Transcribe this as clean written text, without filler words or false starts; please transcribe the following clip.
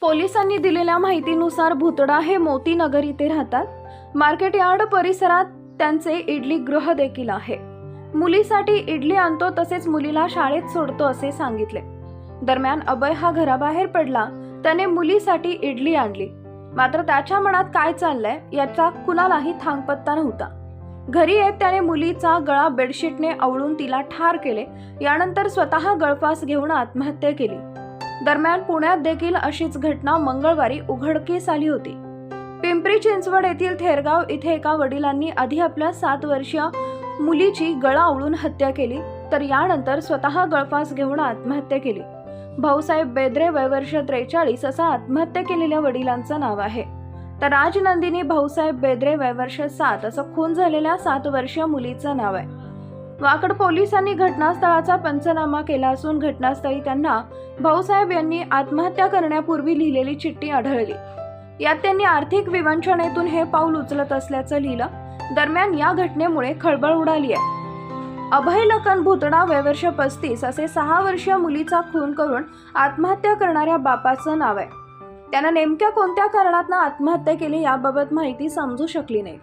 पोलिसांनी दिलेल्या माहितीनुसार भुतडा हे मोती नगर इथे राहतात. मार्केट यार्ड परिसरात त्यांचे इडली गृह देखील आहे. मुलीसाठी इडली आणतो तसेच मुलीला शाळेत सोडतो असे सांगितले. दरम्यान अभय हा घराबाहेर पडला. त्याने मुलीसाठी इडली आणली. मात्र त्याच्या मनात काय चाललंय याचा कुणालाही थांगपत्ता नव्हता. घरी येत त्याने मुलीचा गळा बेडशीटने आवळून तिला ठार केले. यानंतर स्वतः गळफास घेऊन आत्महत्या केली. दरम्यान पुण्यात देखील अशीच घटना मंगळवारी उघडकीस आली होती. पिंपरी चिंचवड येथील थेरगाव इथे एका वडिलांनी आधी आपल्या 7 वर्षीय मुलीची गळा आवळून हत्या केली, तर यानंतर स्वतः गळफास घेऊन आत्महत्या केली. भाऊसाहेब बेद्रे वय वर्ष 43 असं आत्महत्या केलेल्या वडिलांचं नाव आहे. तर राजनंदिनी भाऊसाहेब बेद्रे वय वर्ष 7 असं खून झालेल्या 7 वर्षीय मुलीचं नाव आहे. वाकड पोलिसांनी घटनास्थळाचा पंचनामा केला असून घटनास्थळी त्यांना भाऊसाहेब यांनी आत्महत्या करण्यापूर्वी लिहिलेली चिठ्ठी आढळली. यात त्यांनी आर्थिक विवंचनेतून हे पाऊल उचलत असल्याचं लिहिलं. दरम्यान या घटनेमुळे खळबळ उडाली आहे. अभय लखन भुतडा वय वर्ष 35 असे 6 वर्षीय मुलीचा खून करून आत्महत्या करणाऱ्या बापाचं नाव आहे. त्यानं नेमक्या कोणत्या कारणातून आत्महत्या केली याबाबत माहिती समजू शकली नाही.